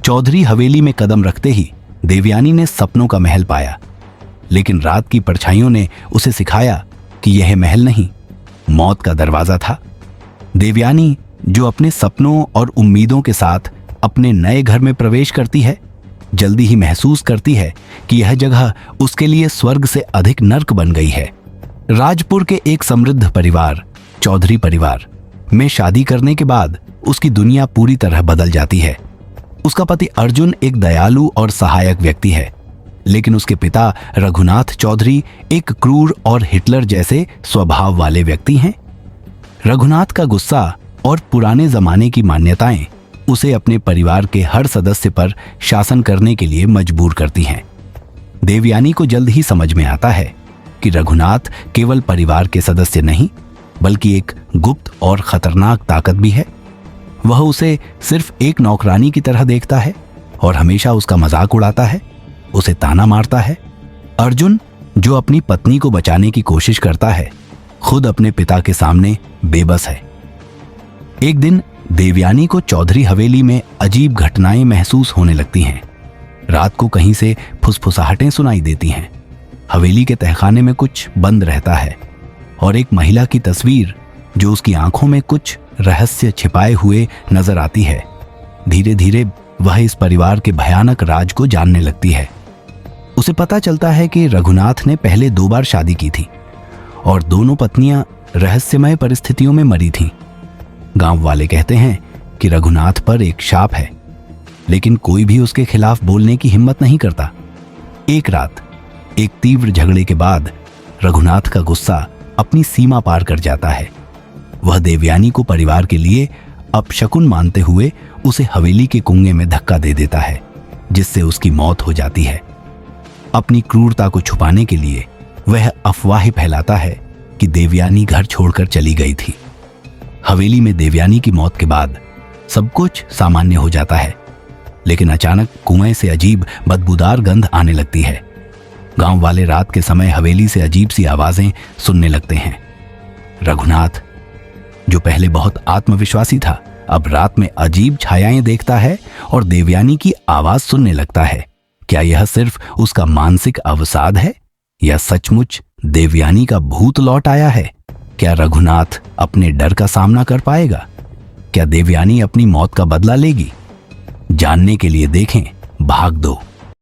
चौधरी हवेली में कदम रखते ही देवयानी ने सपनों का महल पाया, लेकिन रात की परछाइयों ने उसे सिखाया कि यह महल नहीं, मौत का दरवाजा था। देवयानी जो अपने सपनों और उम्मीदों के साथ अपने नए घर में प्रवेश करती है, जल्दी ही महसूस करती है कि यह जगह उसके लिए स्वर्ग से अधिक नर्क बन गई है। राजपुर के एक समृद्ध परिवार, चौधरी परिवार में शादी करने के बाद उसकी दुनिया पूरी तरह बदल जाती है। उसका पति अर्जुन एक दयालु और सहायक व्यक्ति है, लेकिन उसके पिता रघुनाथ चौधरी एक क्रूर और हिटलर जैसे स्वभाव वाले व्यक्ति हैं। रघुनाथ का गुस्सा और पुराने जमाने की मान्यताएं उसे अपने परिवार के हर सदस्य पर शासन करने के लिए मजबूर करती हैं। देवयानी को जल्द ही समझ में आता है कि रघुनाथ केवल परिवार के सदस्य नहीं, बल्कि एक गुप्त और खतरनाक ताकत भी है। वह उसे सिर्फ एक नौकरानी की तरह देखता है और हमेशा उसका मजाक उड़ाता है, उसे ताना मारता है। अर्जुन जो अपनी पत्नी को बचाने की कोशिश करता है, खुद अपने पिता के सामने बेबस है। एक दिन देवयानी को चौधरी हवेली में अजीब घटनाएं महसूस होने लगती हैं। रात को कहीं से फुसफुसाहटें सुनाई देती हैं। हवेली के तहखाने में कुछ बंद रहता है और एक महिला की तस्वीर जो उसकी आंखों में कुछ रहस्य छिपाए हुए नजर आती है। धीरे धीरे वह इस परिवार के भयानक राज को जानने लगती है। उसे पता चलता है कि रघुनाथ ने पहले 2 बार शादी की थी और दोनों पत्नियां रहस्यमय परिस्थितियों में मरी थीं। गांव वाले कहते हैं कि रघुनाथ पर एक शाप है, लेकिन कोई भी उसके खिलाफ बोलने की हिम्मत नहीं करता। एक रात एक तीव्र झगड़े के बाद रघुनाथ का गुस्सा अपनी सीमा पार कर जाता है। वह देवयानी को परिवार के लिए अपशकुन मानते हुए उसे हवेली के कुएं में धक्का दे देता है, जिससे उसकी मौत हो जाती है। अपनी क्रूरता को छुपाने के लिए वह अफवाहें फैलाता है कि देवयानी घर छोड़कर चली गई थी। हवेली में देवयानी की मौत के बाद सब कुछ सामान्य हो जाता है, लेकिन अचानक कुएं से अजीब बदबूदार गंध आने लगती है। गांव वाले रात के समय हवेली से अजीब सी आवाजें सुनने लगते हैं। रघुनाथ जो पहले बहुत आत्मविश्वासी था, अब रात में अजीब छायाएं देखता है और देवयानी की आवाज सुनने लगता है। क्या यह सिर्फ उसका मानसिक अवसाद है या सचमुच देवयानी का भूत लौट आया है? क्या रघुनाथ अपने डर का सामना कर पाएगा? क्या देवयानी अपनी मौत का बदला लेगी? जानने के लिए देखें भाग 2।